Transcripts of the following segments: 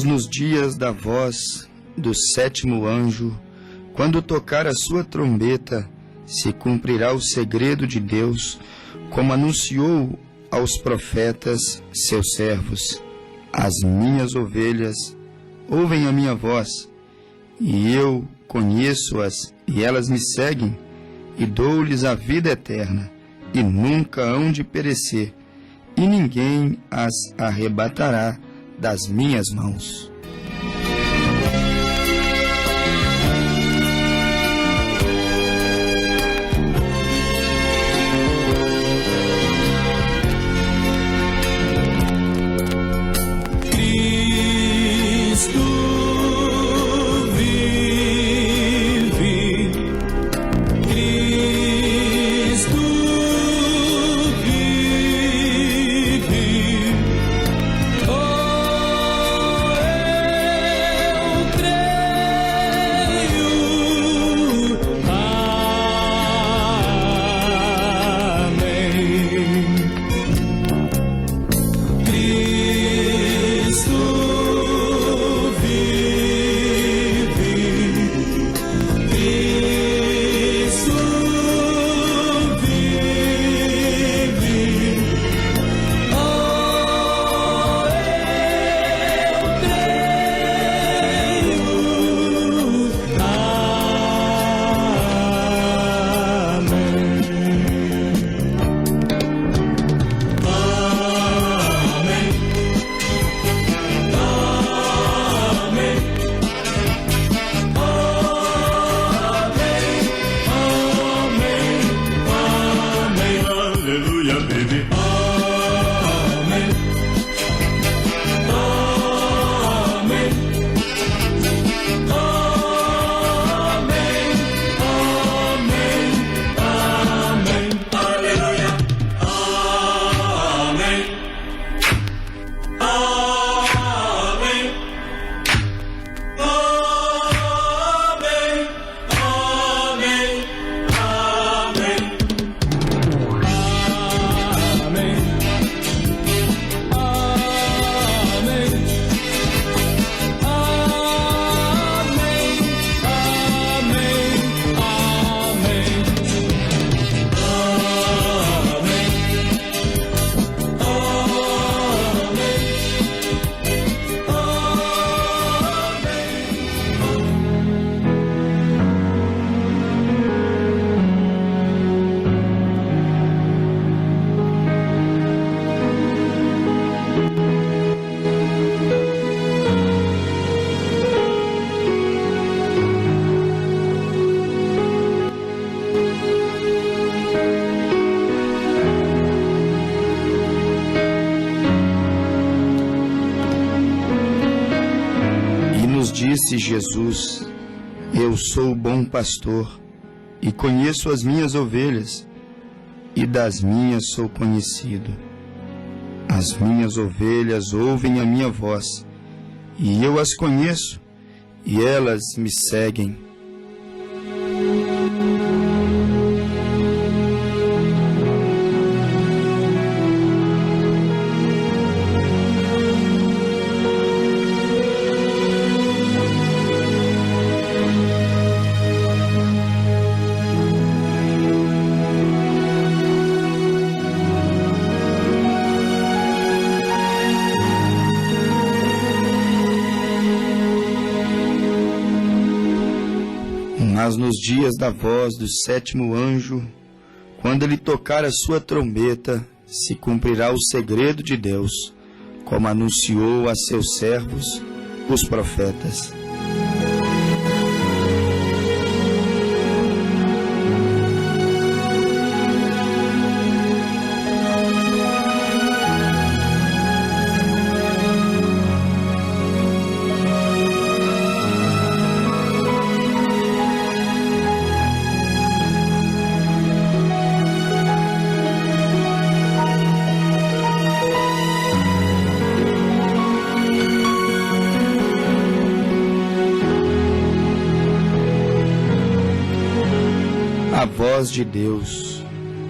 Mas nos dias da voz do sétimo anjo, quando tocar a sua trombeta, se cumprirá o segredo de Deus, como anunciou aos profetas, seus servos. As minhas ovelhas ouvem a minha voz, e eu conheço-as, e elas me seguem, e dou-lhes a vida eterna, e nunca hão de perecer, e ninguém as arrebatará das minhas mãos. Disse Jesus: Eu sou o bom pastor, e conheço as minhas ovelhas, e das minhas sou conhecido. As minhas ovelhas ouvem a minha voz, e eu as conheço, e elas me seguem. Mas nos dias da voz do sétimo anjo, quando ele tocar a sua trombeta, se cumprirá o segredo de Deus, como anunciou a seus servos, os profetas.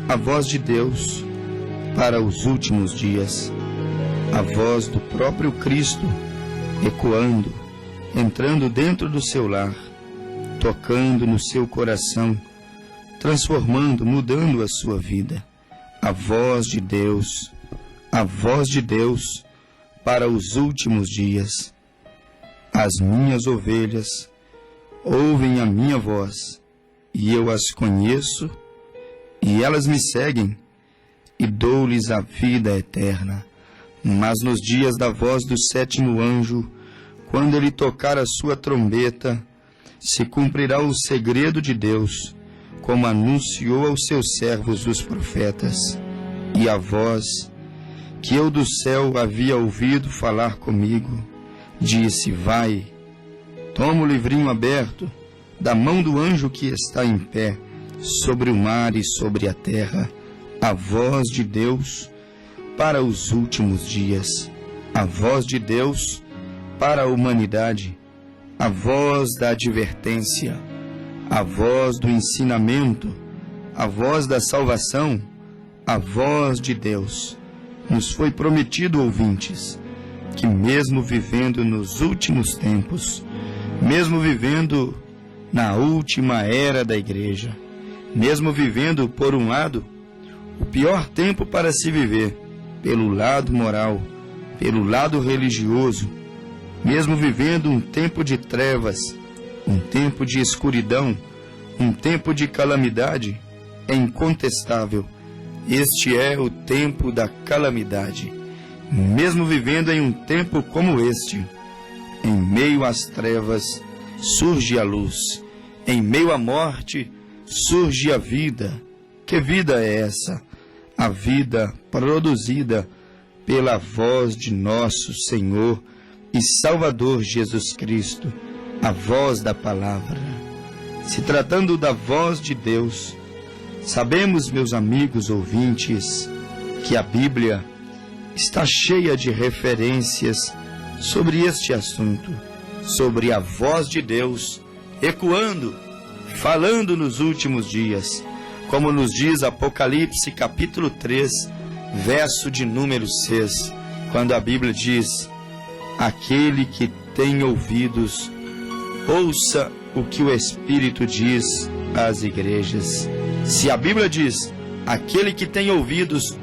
A voz de Deus para os últimos dias, a voz do próprio Cristo ecoando, entrando dentro do seu lar, tocando no seu coração, transformando, mudando a sua vida. A voz de Deus para os últimos dias. As minhas ovelhas ouvem a minha voz, e eu as conheço, e elas me seguem, e dou-lhes a vida eterna. Mas nos dias da voz do sétimo anjo, quando ele tocar a sua trombeta, se cumprirá o segredo de Deus, como anunciou aos seus servos os profetas. E a voz que eu do céu havia ouvido falar comigo, disse: vai, toma o livrinho aberto da mão do anjo que está em pé sobre o mar e sobre a terra. A voz de Deus para os últimos dias, a voz de Deus para a humanidade, a voz da advertência, a voz do ensinamento, a voz da salvação, a voz de Deus. Nos foi prometido, ouvintes, que mesmo vivendo nos últimos tempos, mesmo vivendo na última era da igreja, mesmo vivendo, por um lado, o pior tempo para se viver, pelo lado moral, pelo lado religioso, mesmo vivendo um tempo de trevas, um tempo de escuridão, um tempo de calamidade, é incontestável. Este é o tempo da calamidade. Mesmo vivendo em um tempo como este, em meio às trevas surge a luz, em meio à morte surge a vida. Que vida é essa? A vida produzida pela voz de nosso Senhor e Salvador Jesus Cristo, a voz da palavra. Se tratando da voz de Deus, sabemos, meus amigos ouvintes, que a Bíblia está cheia de referências sobre este assunto, sobre a voz de Deus ecoando, falando nos últimos dias, como nos diz Apocalipse capítulo 3, verso de número 6, quando a Bíblia diz: aquele que tem ouvidos, ouça o que o Espírito diz às igrejas. Se a Bíblia diz: aquele que tem ouvidos,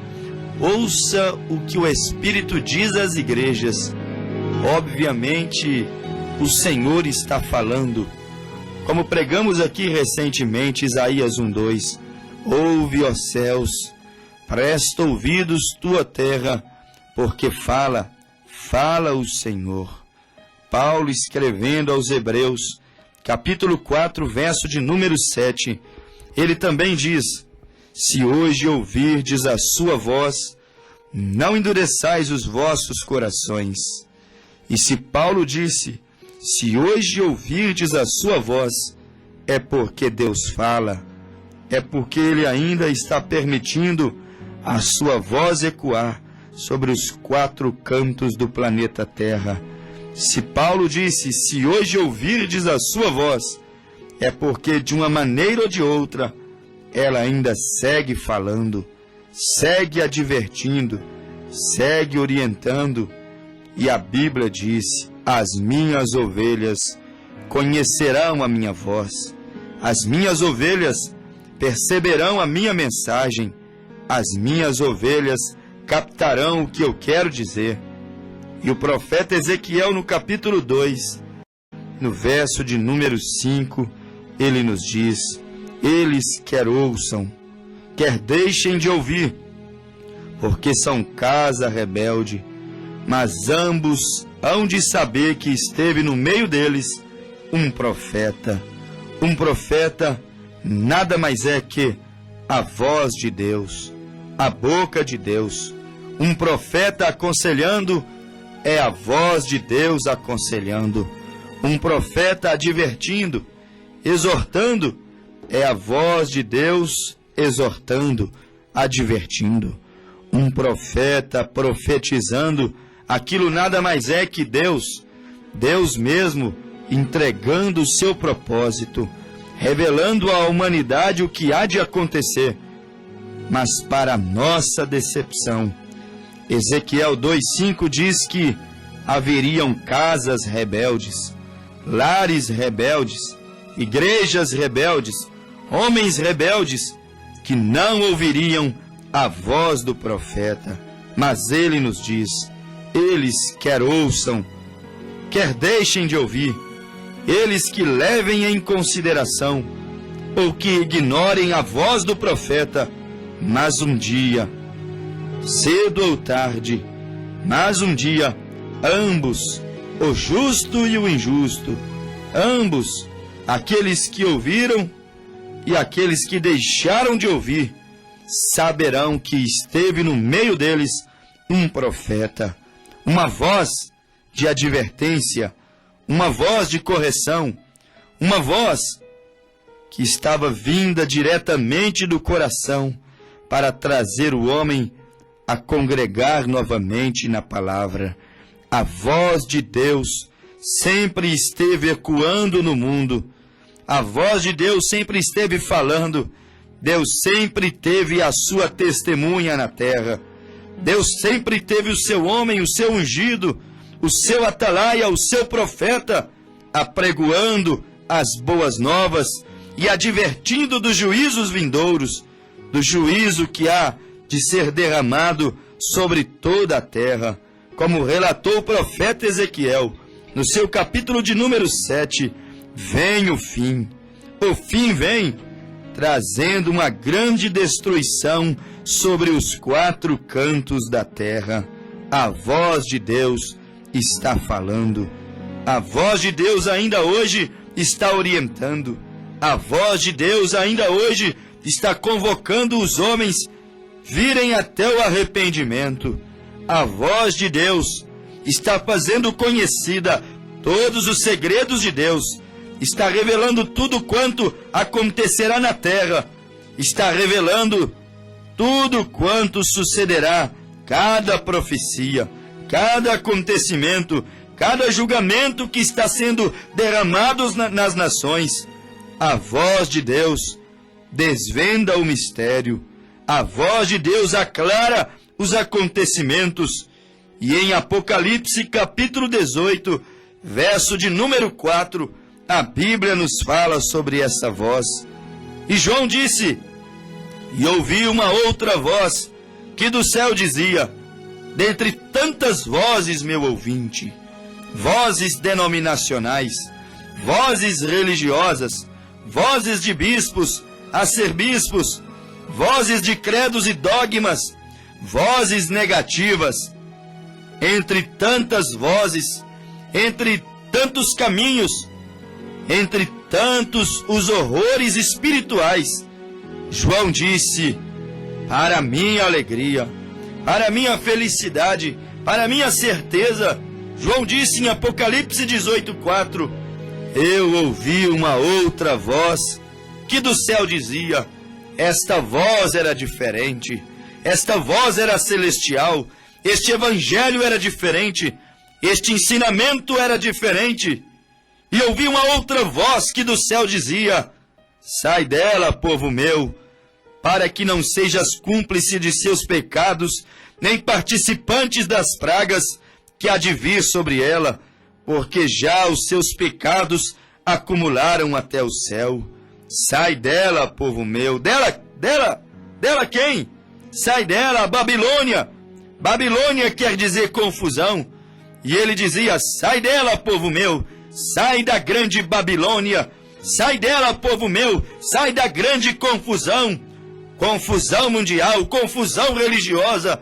ouça o que o Espírito diz às igrejas, obviamente o Senhor está falando. Como pregamos aqui recentemente, Isaías 1:2, ouve, ó céus, presta ouvidos tua terra, porque fala o Senhor. Paulo, escrevendo aos Hebreus, capítulo 4, verso de número 7, ele também diz: se hoje ouvirdes a sua voz, não endureçais os vossos corações. E se Paulo disse: se hoje ouvirdes a sua voz, é porque Deus fala, é porque Ele ainda está permitindo a sua voz ecoar sobre os 4 cantos do planeta Terra. Se Paulo disse: se hoje ouvirdes a sua voz, é porque de uma maneira ou de outra, ela ainda segue falando, segue advertindo, segue orientando. E a Bíblia diz: as minhas ovelhas conhecerão a minha voz, as minhas ovelhas perceberão a minha mensagem, as minhas ovelhas captarão o que eu quero dizer. E o profeta Ezequiel, no capítulo 2, no verso de número 5, ele nos diz: eles quer ouçam, quer deixem de ouvir, porque são casa rebelde, mas ambos hão de saber que esteve no meio deles um profeta. Um profeta nada mais é que a voz de Deus, a boca de Deus. Um profeta aconselhando é a voz de Deus aconselhando. Um profeta advertindo, exortando, é a voz de Deus exortando, advertindo. Um profeta profetizando, aquilo nada mais é que Deus mesmo entregando o seu propósito, revelando à humanidade o que há de acontecer. Mas para nossa decepção, Ezequiel 2:5 diz que haveriam casas rebeldes, lares rebeldes, igrejas rebeldes, homens rebeldes, que não ouviriam a voz do profeta. Mas ele nos diz: eles quer ouçam, quer deixem de ouvir, eles que levem em consideração, ou que ignorem a voz do profeta, mas um dia, cedo ou tarde, mas um dia, ambos, o justo e o injusto, ambos, aqueles que ouviram e aqueles que deixaram de ouvir, saberão que esteve no meio deles um profeta, uma voz de advertência, uma voz de correção, uma voz que estava vinda diretamente do coração para trazer o homem a congregar novamente na palavra. A voz de Deus sempre esteve ecoando no mundo. A voz de Deus sempre esteve falando. Deus sempre teve a sua testemunha na terra. Deus sempre teve o seu homem, o seu ungido, o seu atalaia, o seu profeta, apregoando as boas novas e advertindo dos juízos vindouros, do juízo que há de ser derramado sobre toda a terra, como relatou o profeta Ezequiel, no seu capítulo de número 7, vem o fim vem, trazendo uma grande destruição sobre os 4 cantos da terra. A voz de Deus está falando, a voz de Deus ainda hoje está orientando, a voz de Deus ainda hoje está convocando os homens virem até o arrependimento. A voz de Deus está fazendo conhecida todos os segredos de Deus, está revelando tudo quanto acontecerá na terra, está revelando tudo quanto sucederá, cada profecia, cada acontecimento, cada julgamento que está sendo derramado nas nações. A voz de Deus desvenda o mistério, a voz de Deus aclara os acontecimentos. E em Apocalipse capítulo 18, verso de número 4, a Bíblia nos fala sobre essa voz. E João disse: e ouvi uma outra voz que do céu dizia, dentre tantas vozes, meu ouvinte, vozes denominacionais, vozes religiosas, vozes de bispos, arcebispos, vozes de credos e dogmas, vozes negativas, entre tantas vozes, entre tantos caminhos, entre tantos os horrores espirituais, João disse: para minha alegria, para minha felicidade, para minha certeza, João disse em Apocalipse 18:4, eu ouvi uma outra voz que do céu dizia. Esta voz era diferente, esta voz era celestial, este evangelho era diferente, este ensinamento era diferente. E ouvi uma outra voz que do céu dizia: sai dela, povo meu, para que não sejas cúmplice de seus pecados, nem participantes das pragas que há de vir sobre ela, porque já os seus pecados acumularam até o céu. Sai dela, povo meu. Dela quem? Sai dela, Babilônia. Babilônia quer dizer confusão. E ele dizia: sai dela, povo meu. Sai da grande Babilônia. Sai dela, povo meu. Sai da grande confusão. Confusão mundial, confusão religiosa,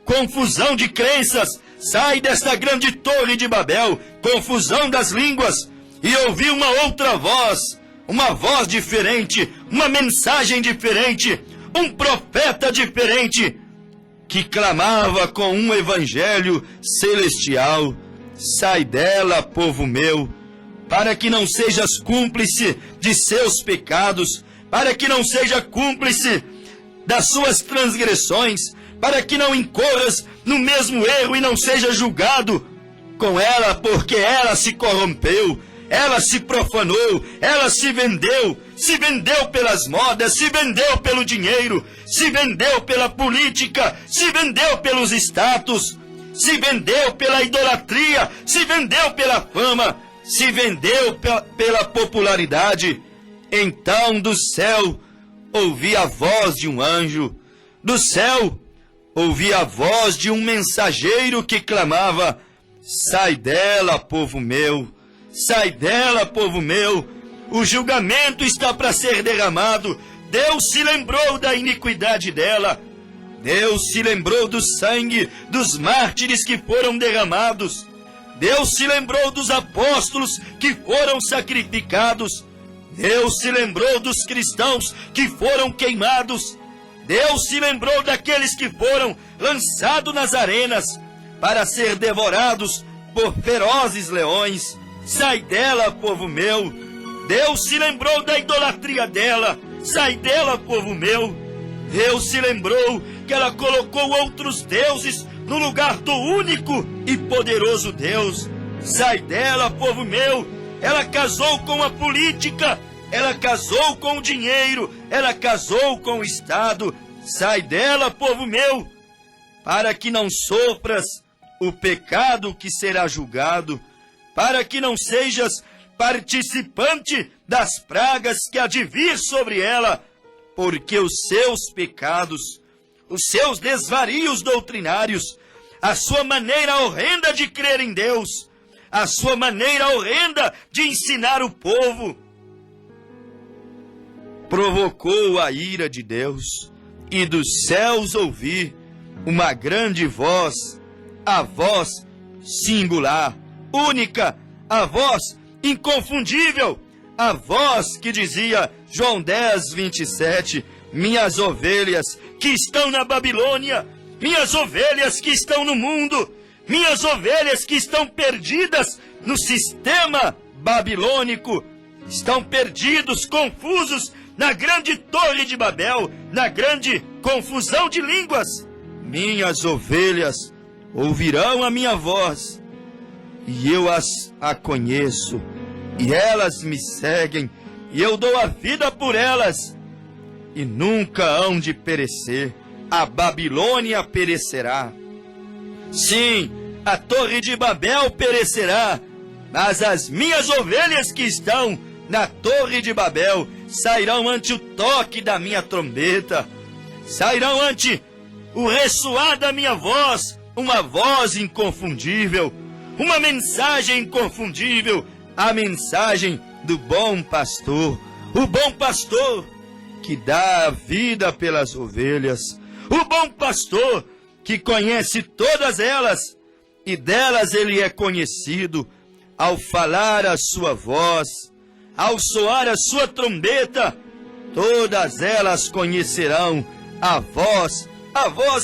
confusão de crenças. Sai desta grande torre de Babel, confusão das línguas. E ouvi uma outra voz, uma voz diferente, uma mensagem diferente, um profeta diferente, que clamava com um evangelho celestial: sai dela, povo meu, para que não sejas cúmplice de seus pecados, para que não seja cúmplice das suas transgressões, para que não incorras no mesmo erro e não seja julgado com ela, porque ela se corrompeu, ela se profanou, ela se vendeu pelas modas, se vendeu pelo dinheiro, se vendeu pela política, se vendeu pelos status, se vendeu pela idolatria, se vendeu pela fama, se vendeu pela popularidade. Então do céu ouvi a voz de um anjo, do céu ouvi a voz de um mensageiro que clamava: sai dela, povo meu, sai dela, povo meu, o julgamento está para ser derramado. Deus se lembrou da iniquidade dela, Deus se lembrou do sangue dos mártires que foram derramados, Deus se lembrou dos apóstolos que foram sacrificados, Deus se lembrou dos cristãos que foram queimados, Deus se lembrou daqueles que foram lançados nas arenas para ser devorados por ferozes leões. Sai dela, povo meu. Deus se lembrou da idolatria dela. Sai dela, povo meu. Deus se lembrou que ela colocou outros deuses no lugar do único e poderoso Deus. Sai dela, povo meu. Ela casou com a política, ela casou com o dinheiro, ela casou com o Estado. Sai dela, povo meu, para que não sofras o pecado que será julgado, para que não sejas participante das pragas que há de vir sobre ela, porque os seus pecados, os seus desvarios doutrinários, a sua maneira horrenda de crer em Deus, a sua maneira horrenda de ensinar o povo, provocou a ira de Deus, e dos céus ouvi uma grande voz, a voz singular, única, a voz inconfundível, a voz que dizia, João 10, 27, minhas ovelhas que estão na Babilônia, minhas ovelhas que estão no mundo, minhas ovelhas que estão perdidas no sistema babilônico, estão perdidos, confusos na grande torre de Babel, na grande confusão de línguas. Minhas ovelhas ouvirão a minha voz, e eu a conheço, e elas me seguem, e eu dou a vida por elas, e nunca hão de perecer. A Babilônia perecerá. Sim, a torre de Babel perecerá, mas as minhas ovelhas que estão na torre de Babel sairão ante o toque da minha trombeta, sairão ante o ressoar da minha voz, uma voz inconfundível, uma mensagem inconfundível, a mensagem do bom pastor, o bom pastor que dá a vida pelas ovelhas, o bom pastor que conhece todas elas, e delas ele é conhecido ao falar a sua voz, ao soar a sua trombeta, todas elas conhecerão a voz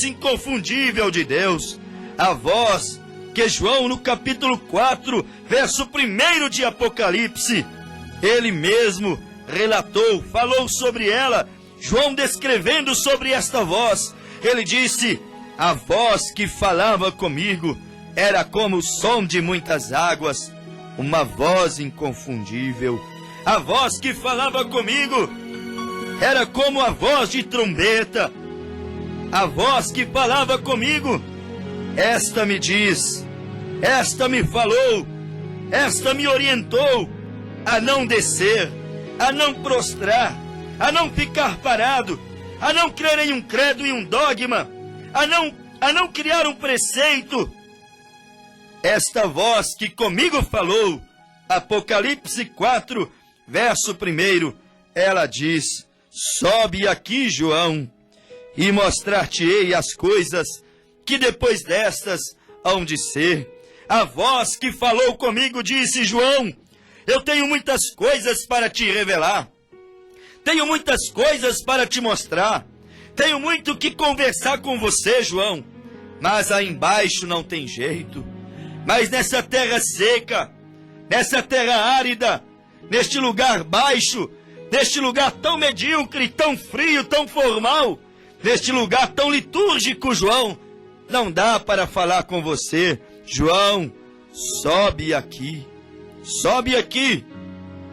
inconfundível de Deus, a voz que João, no capítulo 4, verso 1 de Apocalipse, ele mesmo relatou, falou sobre ela. João descrevendo sobre esta voz, ele disse, a voz que falava comigo era como o som de muitas águas, uma voz inconfundível. A voz que falava comigo era como a voz de trombeta. A voz que falava comigo, esta me diz, esta me falou, esta me orientou a não descer, a não prostrar, a não ficar parado, a não crer em um credo e um dogma, a não criar um preceito. Esta voz que comigo falou, Apocalipse 4, verso 1, ela diz, sobe aqui, João, e mostrar-te-ei as coisas que depois destas hão de ser. A voz que falou comigo disse, João, eu tenho muitas coisas para te revelar, tenho muitas coisas para te mostrar, tenho muito que conversar com você, João, mas aí embaixo não tem jeito. Mas nessa terra seca, nessa terra árida, neste lugar baixo, neste lugar tão medíocre, tão frio, tão formal, neste lugar tão litúrgico, João, não dá para falar com você. João, sobe aqui,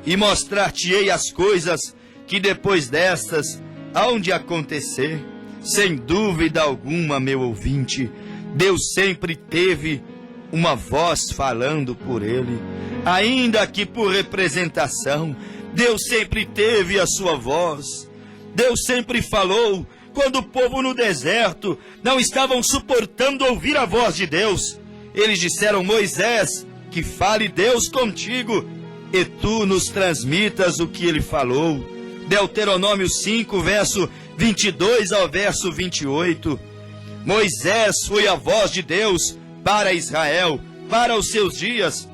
e mostrar-te-ei as coisas que depois destas hão de acontecer. Sem dúvida alguma, meu ouvinte, Deus sempre teve uma voz falando por ele, ainda que por representação. Deus sempre teve a sua voz. Deus sempre falou quando o povo no deserto não estavam suportando ouvir a voz de Deus. Eles disseram: Moisés, que fale Deus contigo, e tu nos transmitas o que ele falou. Deuteronômio 5, verso 22 ao verso 28. Moisés foi a voz de Deus para Israel, para os seus dias.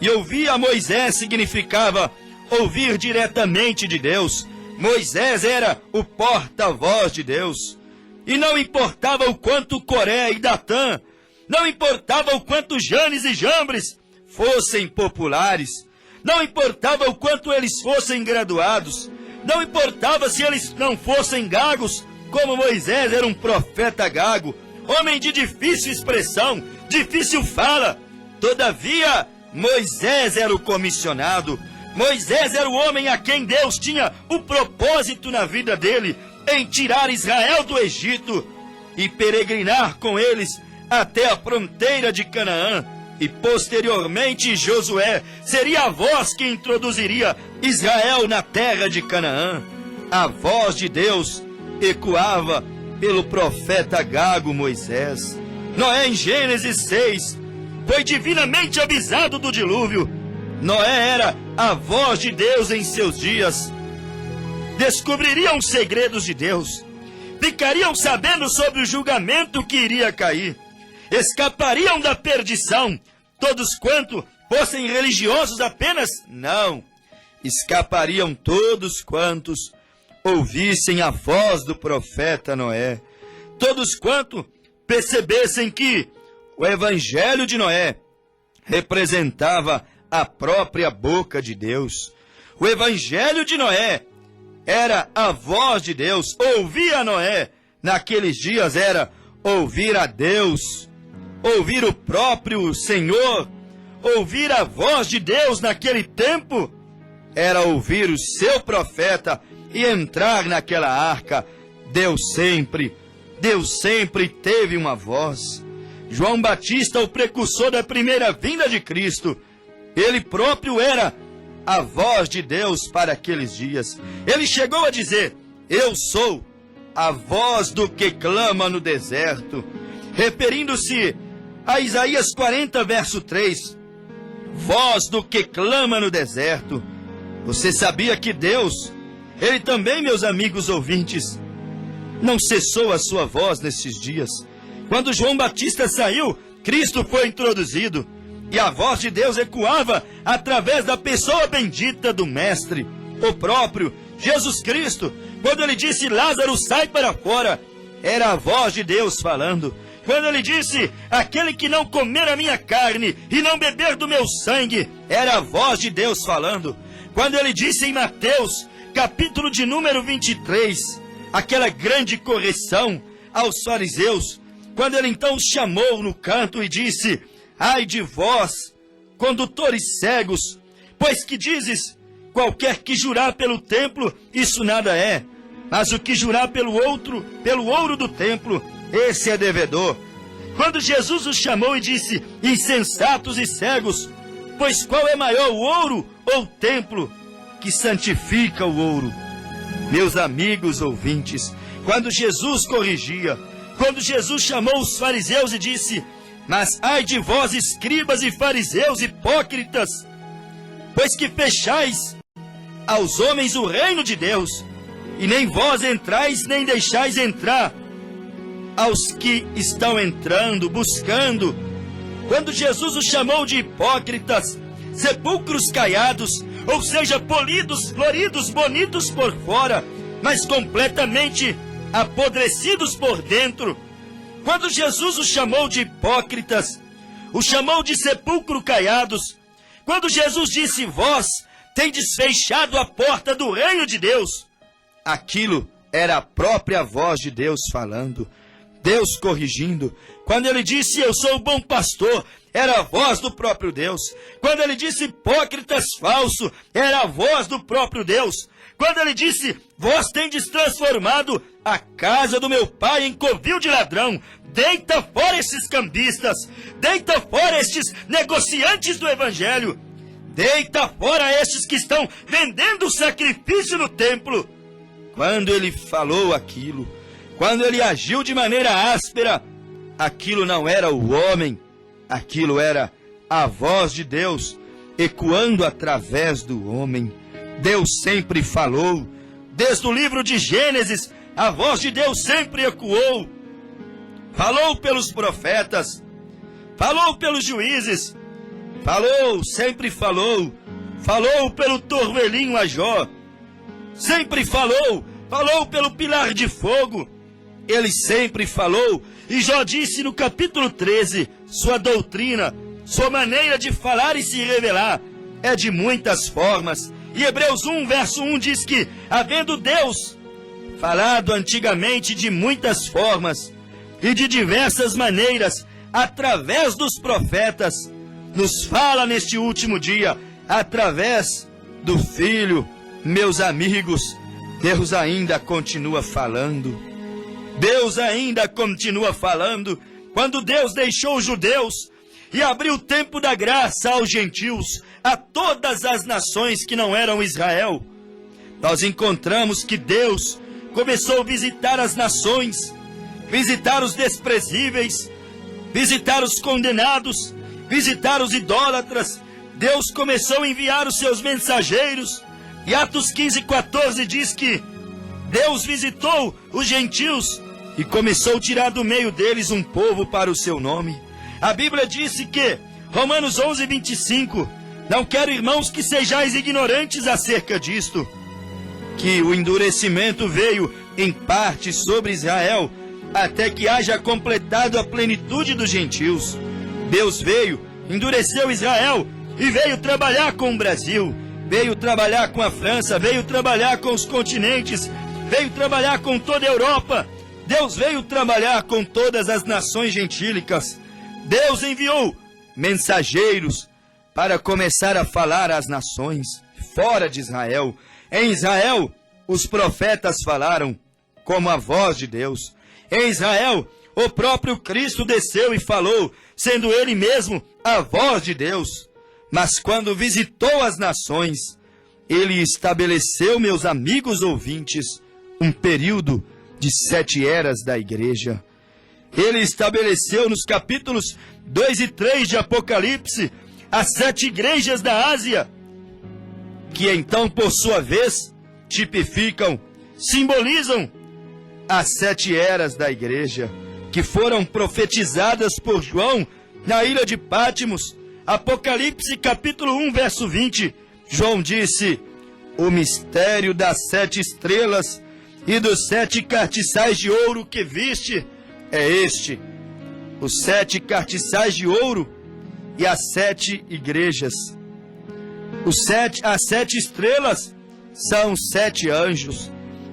E ouvir a Moisés significava ouvir diretamente de Deus. Moisés era o porta-voz de Deus. E não importava o quanto Coré e Datã, não importava o quanto Janes e Jambres fossem populares, não importava o quanto eles fossem graduados, não importava se eles não fossem gagos, como Moisés era um profeta gago, homem de difícil expressão, difícil fala. Todavia, Moisés era o comissionado. Moisés era o homem a quem Deus tinha o propósito na vida dele, em tirar Israel do Egito e peregrinar com eles até a fronteira de Canaã. E posteriormente Josué seria a voz que introduziria Israel na terra de Canaã. A voz de Deus ecoava pelo profeta gago Moisés. Noé, em Gênesis 6, foi divinamente avisado do dilúvio. Noé era a voz de Deus em seus dias. Descobririam os segredos de Deus. Ficariam sabendo sobre o julgamento que iria cair. Escapariam da perdição. Todos quanto fossem religiosos apenas? Não. Escapariam todos quantos ouvissem a voz do profeta Noé. Todos quanto percebessem que o evangelho de Noé representava a própria boca de Deus. O evangelho de Noé era a voz de Deus. Ouvir a Noé naqueles dias era ouvir a Deus, ouvir o próprio Senhor. Ouvir a voz de Deus naquele tempo era ouvir o seu profeta e entrar naquela arca. Deus sempre teve uma voz. João Batista, o precursor da primeira vinda de Cristo, ele próprio era a voz de Deus para aqueles dias. Ele chegou a dizer: eu sou a voz do que clama no deserto, referindo-se a Isaías 40, verso 3, voz do que clama no deserto. Você sabia que Deus, ele também, meus amigos ouvintes, não cessou a sua voz nesses dias? Quando João Batista saiu, Cristo foi introduzido, e a voz de Deus ecoava através da pessoa bendita do Mestre, o próprio Jesus Cristo. Quando ele disse: Lázaro, sai para fora, era a voz de Deus falando. Quando ele disse: aquele que não comer a minha carne e não beber do meu sangue, era a voz de Deus falando. Quando ele disse em Mateus, capítulo de número 23, aquela grande correção aos fariseus, quando ele então os chamou no canto e disse: ai de vós, condutores cegos, pois que dizes: qualquer que jurar pelo templo, isso nada é, mas o que jurar pelo ouro do templo, esse é devedor. Quando Jesus os chamou e disse: insensatos e cegos, pois qual é maior, o ouro ou o templo que santifica o ouro? Meus amigos ouvintes, quando Jesus corrigia, quando Jesus chamou os fariseus e disse: mas ai de vós, escribas e fariseus hipócritas, pois que fechais aos homens o reino de Deus, e nem vós entrais, nem deixais entrar aos que estão entrando, buscando. Quando Jesus os chamou de hipócritas, sepulcros caiados, ou seja, polidos, floridos, bonitos por fora, mas completamente apodrecidos por dentro. Quando Jesus os chamou de hipócritas, os chamou de sepulcro caiados. Quando Jesus disse: vós tendes fechado a porta do reino de Deus, aquilo era a própria voz de Deus falando, Deus corrigindo. Quando ele disse: eu sou o bom pastor, era a voz do próprio Deus. Quando ele disse: hipócritas falso, era a voz do próprio Deus. quando ele disse: vós tendes transformado a casa do meu pai em covil de ladrão. Deita fora esses cambistas, deita fora estes negociantes do evangelho, deita fora estes que estão vendendo sacrifício no templo. Quando ele falou aquilo, quando ele agiu de maneira áspera, aquilo não era o homem, aquilo era a voz de Deus ecoando através do homem. Deus sempre falou, desde o livro de Gênesis, a voz de Deus sempre ecoou. Falou pelos profetas, falou pelos juízes, falou, sempre falou, falou pelo torvelinho a Jó, sempre falou, falou pelo pilar de fogo, ele sempre falou. E Jó disse no capítulo 13, sua doutrina, sua maneira de falar e se revelar é de muitas formas. E Hebreus 1, verso 1 diz que, havendo Deus falado antigamente de muitas formas e de diversas maneiras, através dos profetas, nos fala neste último dia, através do Filho. Meus amigos, Deus ainda continua falando. Deus ainda continua falando. Quando Deus deixou os judeus e abriu o tempo da graça aos gentios, a todas as nações que não eram Israel, nós encontramos que Deus começou a visitar as nações, visitar os desprezíveis, visitar os condenados, visitar os idólatras. Deus começou a enviar os seus mensageiros. E Atos 15:14 diz que Deus visitou os gentios e começou a tirar do meio deles um povo para o seu nome. A Bíblia disse que, Romanos 11:25, não quero, irmãos, que sejais ignorantes acerca disto, que o endurecimento veio em parte sobre Israel, até que haja completado a plenitude dos gentios. Deus veio, endureceu Israel e veio trabalhar com o Brasil, veio trabalhar com a França, veio trabalhar com os continentes, veio trabalhar com toda a Europa. Deus veio trabalhar com todas as nações gentílicas. Deus enviou mensageiros para começar a falar às nações fora de Israel. Em Israel, os profetas falaram como a voz de Deus. Em Israel, o próprio Cristo desceu e falou, sendo ele mesmo a voz de Deus. Mas quando visitou as nações, ele estabeleceu, meus amigos ouvintes, um período de 7 eras da igreja. Ele estabeleceu nos capítulos 2 e 3 de Apocalipse as 7 igrejas da Ásia, que então, por sua vez, tipificam, simbolizam as 7 eras da igreja, que foram profetizadas por João na ilha de Pátimos. Apocalipse capítulo 1, verso 20, João disse: o mistério das 7 estrelas e dos 7 cartiçais de ouro que viste é este: os 7 cartiçais de ouro e as 7 igrejas. As 7 estrelas são os 7 anjos.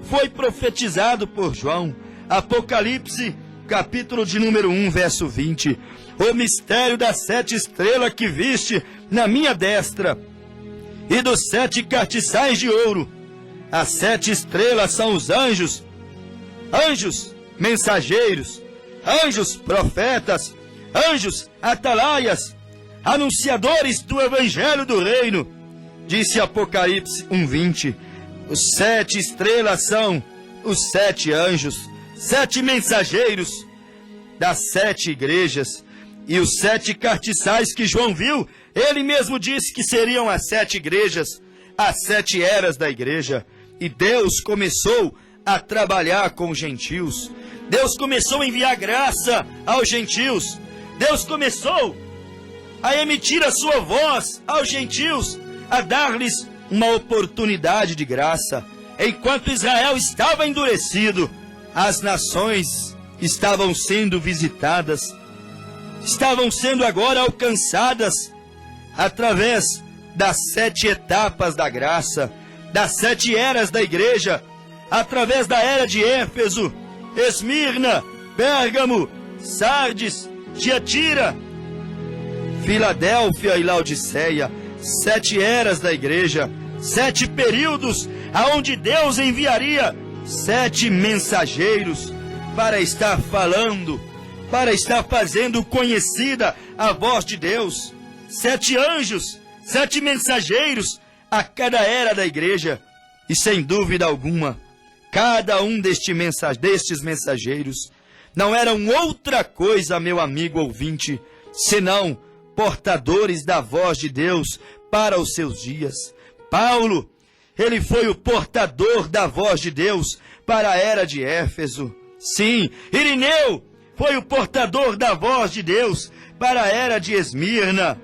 Foi profetizado por João. Apocalipse, capítulo de número 1, verso 20. O mistério das 7 estrelas que viste na minha destra e dos 7 cartiçais de ouro. As 7 estrelas são os anjos. Anjos mensageiros, anjos profetas, anjos atalaias, anunciadores do evangelho do reino. Disse Apocalipse 1:20. Os 7 estrelas são os 7 anjos, 7 mensageiros das 7 igrejas. E os 7 cartiçais que João viu, ele mesmo disse que seriam as 7 igrejas, as 7 eras da igreja. E Deus começou a trabalhar com os gentios. Deus começou a enviar graça aos gentios. Deus começou a emitir a sua voz aos gentios, a dar-lhes uma oportunidade de graça. Enquanto Israel estava endurecido, as nações estavam sendo visitadas, estavam sendo agora alcançadas através das 7 etapas da graça, das 7 eras da igreja, através da era de Éfeso, Esmirna, Pérgamo, Sardes, Tiatira, Filadélfia e Laodiceia. 7 eras da igreja, 7 períodos aonde Deus enviaria 7 mensageiros para estar falando, para estar fazendo conhecida a voz de Deus. 7 anjos, 7 mensageiros a cada era da igreja. E sem dúvida alguma, cada um destes mensageiros não eram outra coisa, meu amigo ouvinte, senão portadores da voz de Deus para os seus dias. Paulo, ele foi o portador da voz de Deus para a era de Éfeso. Sim, Irineu foi o portador da voz de Deus para a era de Esmirna.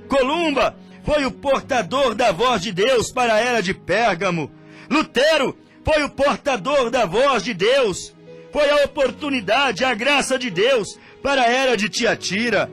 Columba foi o portador da voz de Deus para a era de Pérgamo. Lutero foi o portador da voz de Deus. Foi a oportunidade, a graça de Deus para a era de Tiatira.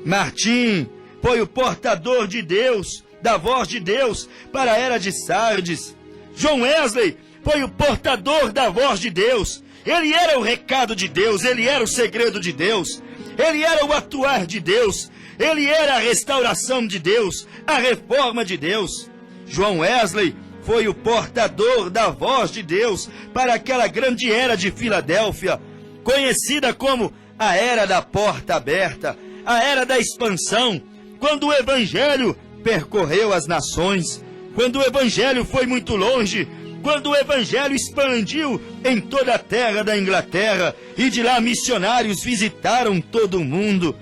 Martim foi o portador de Deus, da voz de Deus, para a era de Sardes. John Wesley foi o portador da voz de Deus. Ele era o recado de Deus, ele era o segredo de Deus, ele era o atuar de Deus, ele era a restauração de Deus, a reforma de Deus. John Wesley foi o portador da voz de Deus para aquela grande era de Filadélfia, conhecida como a era da porta aberta, a era da expansão, quando o Evangelho percorreu as nações, quando o Evangelho foi muito longe, quando o Evangelho expandiu em toda a terra da Inglaterra, e de lá missionários visitaram todo o mundo.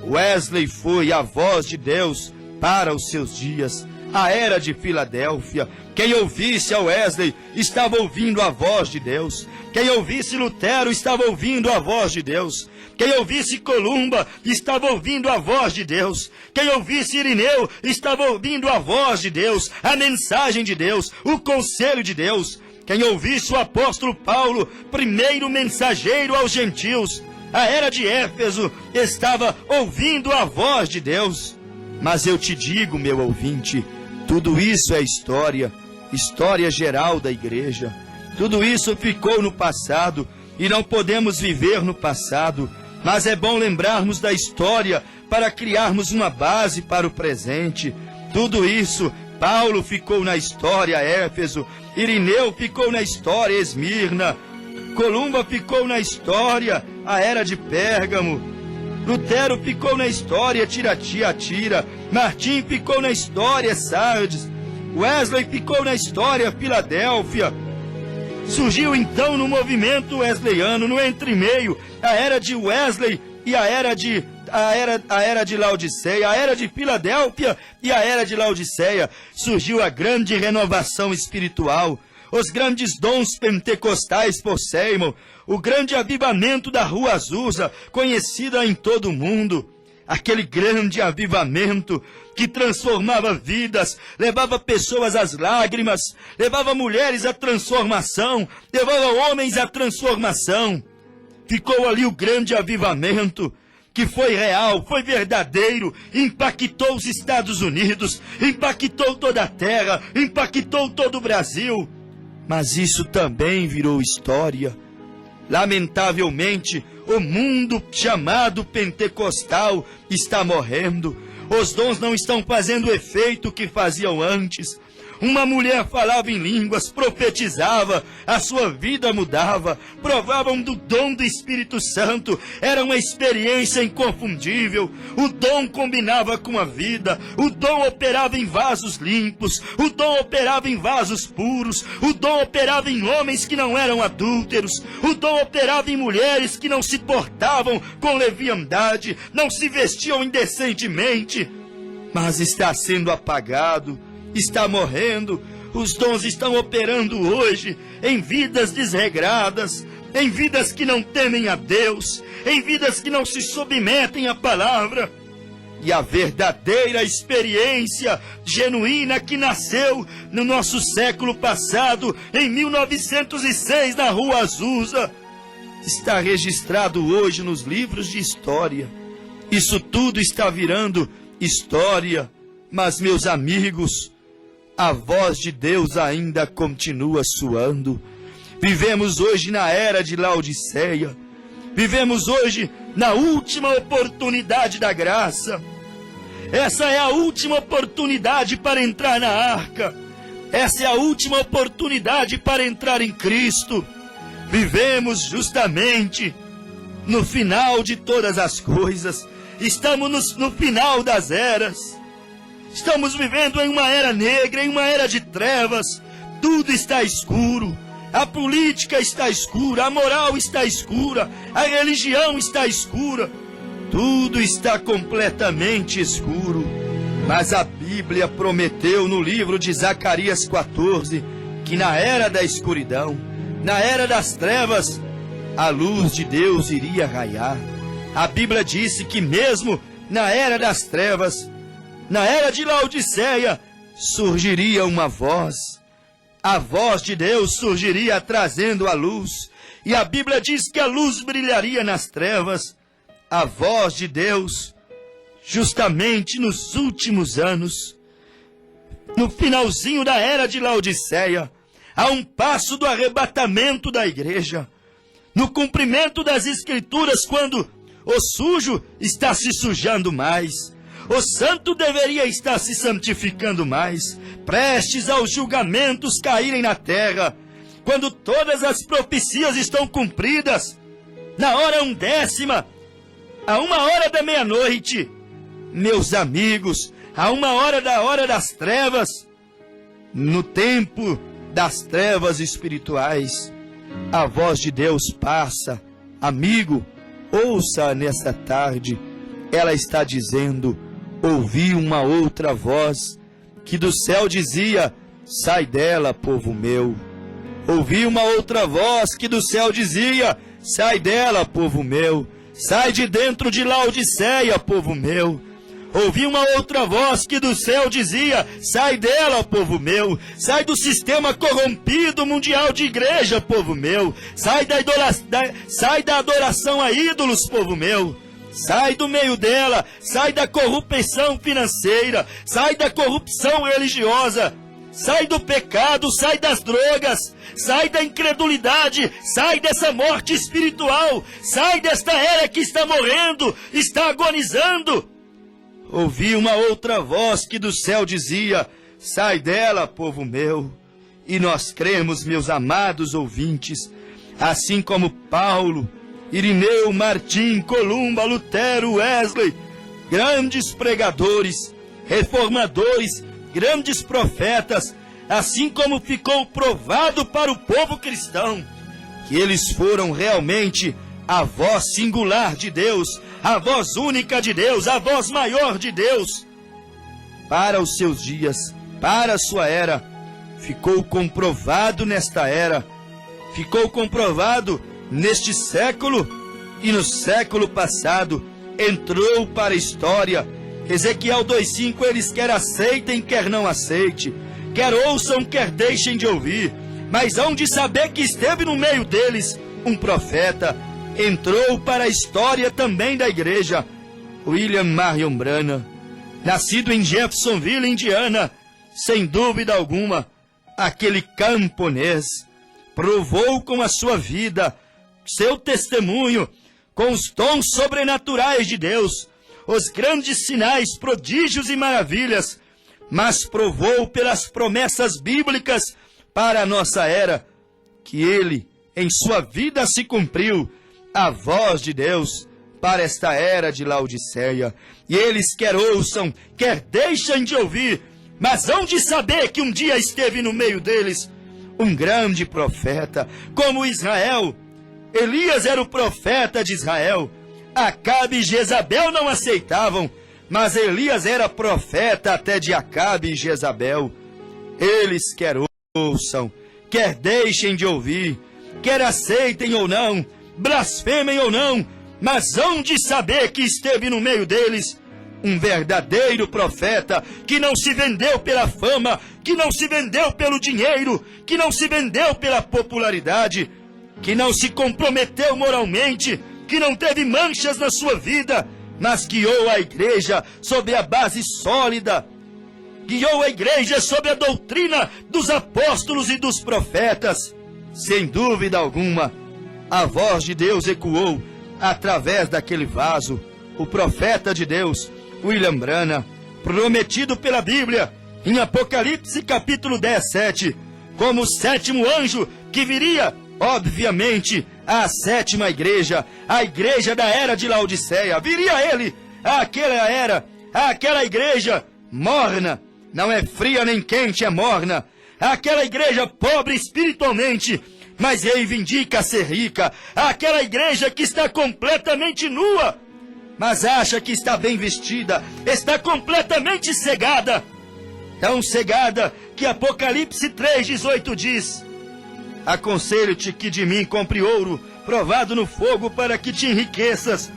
Wesley foi a voz de Deus para os seus dias, a era de Filadélfia. Quem ouvisse a Wesley estava ouvindo a voz de Deus. Quem ouvisse Lutero estava ouvindo a voz de Deus. Quem ouvisse Columba estava ouvindo a voz de Deus. Quem ouvisse Irineu estava ouvindo a voz de Deus, a mensagem de Deus, o conselho de Deus. Quem ouvisse o apóstolo Paulo, primeiro mensageiro aos gentios, a era de Éfeso, estava ouvindo a voz de Deus. Mas eu te digo, meu ouvinte, tudo isso é história, história geral da igreja. Tudo isso ficou no passado e não podemos viver no passado, mas é bom lembrarmos da história para criarmos uma base para o presente. Tudo isso, Paulo ficou na história, Éfeso, Irineu ficou na história, Esmirna, Columba ficou na história, a era de Pérgamo, Lutero ficou na história, Tiatira, Martim ficou na história, Sardes, Wesley ficou na história, Filadélfia. Surgiu então no movimento wesleyano, no entremeio, a era de Wesley e a era de Laodiceia, a era de Filadélfia e a era de Laodiceia. Surgiu a grande renovação espiritual, os grandes dons pentecostais por Seymour, o grande avivamento da Rua Azusa, conhecida em todo o mundo. Aquele grande avivamento que transformava vidas, levava pessoas às lágrimas, levava mulheres à transformação, levava homens à transformação. Ficou ali o grande avivamento, que foi real, foi verdadeiro, impactou os Estados Unidos, impactou toda a terra, impactou todo o Brasil. Mas isso também virou história. Lamentavelmente, o mundo chamado pentecostal está morrendo. Os dons não estão fazendo o efeito que faziam antes. Uma mulher falava em línguas, profetizava, a sua vida mudava, provavam do dom do Espírito Santo, era uma experiência inconfundível. O dom combinava com a vida, o dom operava em vasos limpos, o dom operava em vasos puros, o dom operava em homens que não eram adúlteros, o dom operava em mulheres que não se portavam com leviandade, não se vestiam indecentemente. Mas está sendo apagado, está morrendo. Os dons estão operando hoje em vidas desregradas, em vidas que não temem a Deus, em vidas que não se submetem à palavra. E a verdadeira experiência genuína que nasceu no nosso século passado, em 1906, na Rua Azusa, está registrado hoje nos livros de história. Isso tudo está virando história. Mas, meus amigos, a voz de Deus ainda continua soando. Vivemos hoje na era de Laodiceia. Vivemos hoje na última oportunidade da graça. Essa é a última oportunidade para entrar na arca. Essa é a última oportunidade para entrar em Cristo. Vivemos justamente no final de todas as coisas. Estamos no final das eras. Estamos vivendo em uma era negra, em uma era de trevas. Tudo está escuro. A política está escura, a moral está escura, a religião está escura. Tudo está completamente escuro. Mas a Bíblia prometeu no livro de Zacarias 14 que na era da escuridão, na era das trevas, a luz de Deus iria raiar. A Bíblia disse que mesmo na era das trevas, na era de Laodiceia, surgiria uma voz. A voz de Deus surgiria trazendo a luz. E a Bíblia diz que a luz brilharia nas trevas. A voz de Deus, justamente nos últimos anos, no finalzinho da era de Laodiceia, a um passo do arrebatamento da igreja, no cumprimento das Escrituras, quando o sujo está se sujando mais, o santo deveria estar se santificando mais, prestes aos julgamentos caírem na terra, quando todas as profecias estão cumpridas, na hora 1/10, a 1h da meia-noite, meus amigos, a 1h da hora das trevas, no tempo das trevas espirituais, a voz de Deus passa. Amigo, ouça nesta tarde, ela está dizendo: ouvi uma outra voz que do céu dizia: sai dela, povo meu. Ouvi uma outra voz que do céu dizia: sai dela, povo meu. Sai de dentro de Laodiceia, povo meu. Ouvi uma outra voz que do céu dizia: sai dela, povo meu. Sai do sistema corrompido mundial de igreja, povo meu. Sai da adoração a ídolos, povo meu. Sai do meio dela, sai da corrupção financeira, sai da corrupção religiosa, sai do pecado, sai das drogas, sai da incredulidade, sai dessa morte espiritual, sai desta era que está morrendo, está agonizando. Ouvi uma outra voz que do céu dizia: sai dela, povo meu. E nós cremos, meus amados ouvintes, assim como Paulo, Irineu, Martim, Columba, Lutero, Wesley, grandes pregadores, reformadores, grandes profetas, assim como ficou provado para o povo cristão, que eles foram realmente a voz singular de Deus, a voz única de Deus, a voz maior de Deus. Para os seus dias, para a sua era, ficou comprovado nesta era, ficou comprovado neste século e no século passado, entrou para a história. Ezequiel 2:5, eles quer aceitem, quer não aceite, quer ouçam, quer deixem de ouvir, mas hão de saber que esteve no meio deles um profeta. Entrou para a história também da igreja, William Marion Branham, nascido em Jeffersonville, Indiana, sem dúvida alguma, aquele camponês provou com a sua vida, seu testemunho, com os dons sobrenaturais de Deus, os grandes sinais, prodígios e maravilhas, mas provou pelas promessas bíblicas para a nossa era, que ele, em sua vida se cumpriu, a voz de Deus para esta era de Laodiceia. E eles quer ouçam, quer deixem de ouvir, mas hão de saber que um dia esteve no meio deles um grande profeta, como Israel. Elias era o profeta de Israel. Acabe e Jezabel não aceitavam, mas Elias era profeta até de Acabe e Jezabel. Eles quer ouçam, quer deixem de ouvir, quer aceitem ou não, blasfemem ou não, mas hão de saber que esteve no meio deles um verdadeiro profeta, que não se vendeu pela fama, que não se vendeu pelo dinheiro, que não se vendeu pela popularidade, que não se comprometeu moralmente, que não teve manchas na sua vida, mas guiou a igreja sobre a base sólida, guiou a igreja sobre a doutrina dos apóstolos e dos profetas. Sem dúvida alguma, a voz de Deus ecoou através daquele vaso, o profeta de Deus, William Branham, prometido pela Bíblia, em Apocalipse capítulo 10, 7, como o sétimo anjo que viria, obviamente, à sétima igreja, a igreja da era de Laodiceia. Viria ele àquela era, àquela igreja morna, não é fria nem quente, é morna. Aquela igreja pobre espiritualmente, mas reivindica ser rica. Aquela igreja que está completamente nua, mas acha que está bem vestida, está completamente cegada. Tão cegada que Apocalipse 3,18 diz: aconselho-te que de mim compre ouro, provado no fogo, para que te enriqueças,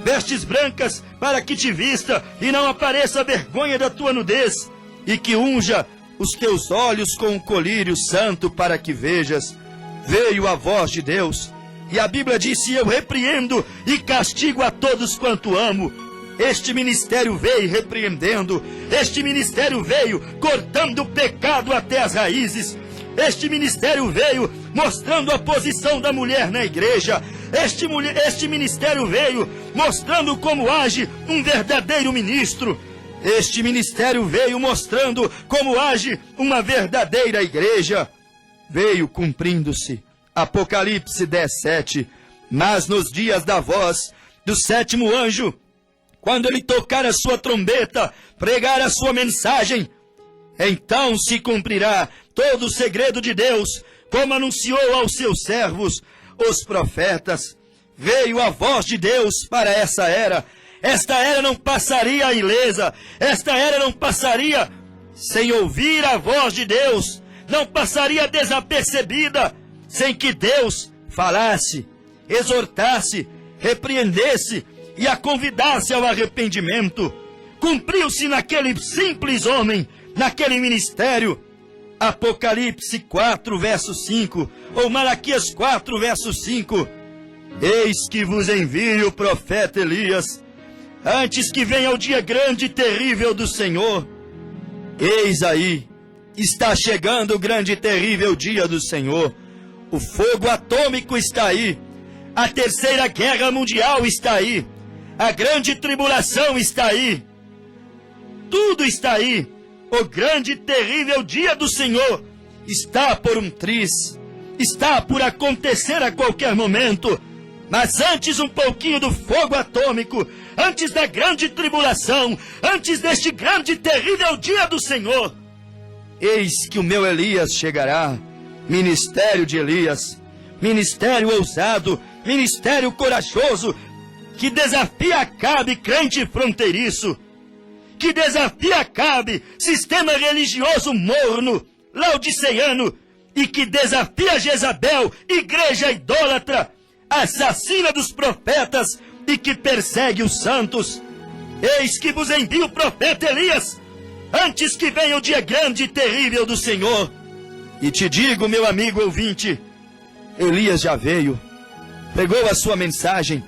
vestes brancas para que te vista, e não apareça a vergonha da tua nudez, e que unja os teus olhos com um colírio santo para que vejas. Veio a voz de Deus, e a Bíblia disse: eu repreendo e castigo a todos quanto amo. Este ministério veio repreendendo, este ministério veio cortando o pecado até as raízes, este ministério veio mostrando a posição da mulher na igreja, este ministério veio mostrando como age um verdadeiro ministro, este ministério veio mostrando como age uma verdadeira igreja. Veio cumprindo-se Apocalipse 10, 7, mas nos dias da voz do sétimo anjo, quando ele tocar a sua trombeta, pregar a sua mensagem, então se cumprirá todo o segredo de Deus, como anunciou aos seus servos, os profetas. Veio a voz de Deus para essa era. Esta era não passaria ilesa, esta era não passaria sem ouvir a voz de Deus, não passaria desapercebida, sem que Deus falasse, exortasse, repreendesse e a convidasse ao arrependimento. Cumpriu-se naquele simples homem, naquele ministério. Apocalipse 4, verso 5, ou Malaquias 4, verso 5. Eis que vos envio o profeta Elias, antes que venha o dia grande e terrível do Senhor. Eis aí, está chegando o grande e terrível dia do Senhor. O fogo atômico está aí, a terceira guerra mundial está aí, a grande tribulação está aí, tudo está aí. O grande e terrível dia do Senhor está por um triz, está por acontecer a qualquer momento. Mas antes um pouquinho do fogo atômico, antes da grande tribulação, antes deste grande e terrível dia do Senhor, eis que o meu Elias chegará. Ministério de Elias, ministério ousado, ministério corajoso, que desafia Acabe, crente fronteiriço, que desafia Acabe, sistema religioso morno, laodiceiano, e que desafia Jezabel, igreja idólatra, assassina dos profetas e que persegue os santos. Eis que vos envio o profeta Elias, antes que venha o dia grande e terrível do Senhor. E te digo, meu amigo ouvinte, Elias já veio, pregou a sua mensagem,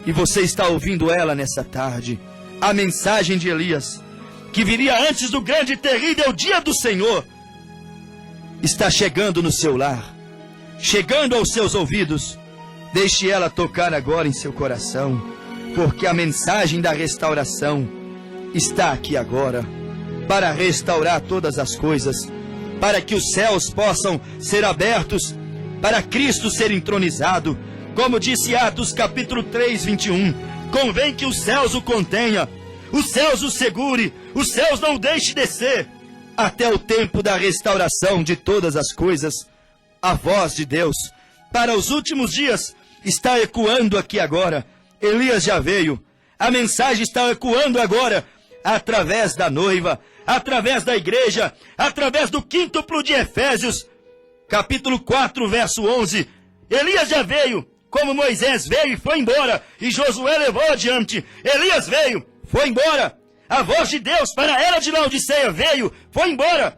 e você está ouvindo ela nessa tarde. A mensagem de Elias, que viria antes do grande e terrível dia do Senhor, está chegando no seu lar, chegando aos seus ouvidos. Deixe ela tocar agora em seu coração, porque a mensagem da restauração está aqui agora, para restaurar todas as coisas, para que os céus possam ser abertos, para Cristo ser entronizado. Como disse Atos capítulo 3, 21, convém que os céus o contenha, os céus o segure, os céus não o deixe descer, até o tempo da restauração de todas as coisas. A voz de Deus para os últimos dias está ecoando aqui agora. Elias já veio, a mensagem está ecoando agora, através da noiva, através da igreja, através do quíntuplo de Efésios, capítulo 4, verso 11. Elias já veio, como Moisés veio e foi embora, e Josué levou adiante. Elias veio, foi embora. A voz de Deus para a era de Laodiceia veio, foi embora.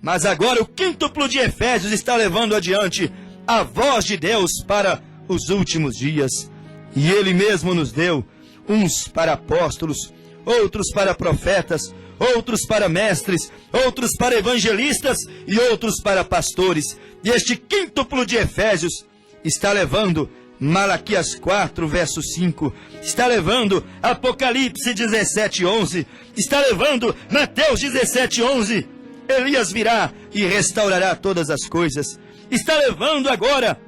Mas agora o quíntuplo de Efésios está levando adiante a voz de Deus para os últimos dias. E Ele mesmo nos deu, uns para apóstolos, outros para profetas, outros para mestres, outros para evangelistas e outros para pastores. E este quíntuplo de Efésios está levando Malaquias 4, verso 5, está levando Apocalipse 17, 11, está levando Mateus 17, 11, Elias virá e restaurará todas as coisas. Está levando agora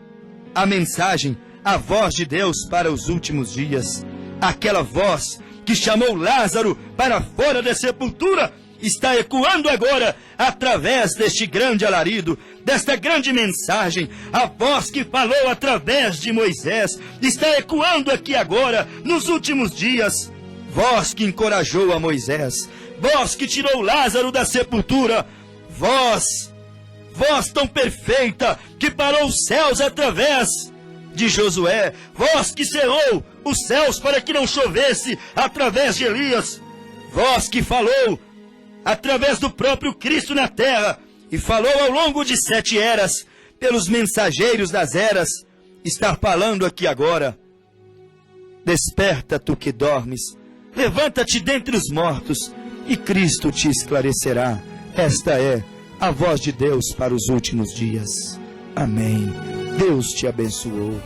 a mensagem, a voz de Deus para os últimos dias. Aquela voz que chamou Lázaro para fora da sepultura está ecoando agora através deste grande alarido, desta grande mensagem. A voz que falou através de Moisés está ecoando aqui agora, nos últimos dias. Voz que encorajou a Moisés, voz que tirou Lázaro da sepultura, voz tão perfeita que parou os céus através de Josué, voz que cerrou os céus para que não chovesse através de Elias, voz que falou através do próprio Cristo na terra e falou ao longo de 7 eras, pelos mensageiros das eras, está falando aqui agora. Desperta, tu que dormes, levanta-te dentre os mortos e Cristo te esclarecerá. Esta é a voz de Deus para os últimos dias. Amém. Deus te abençoou.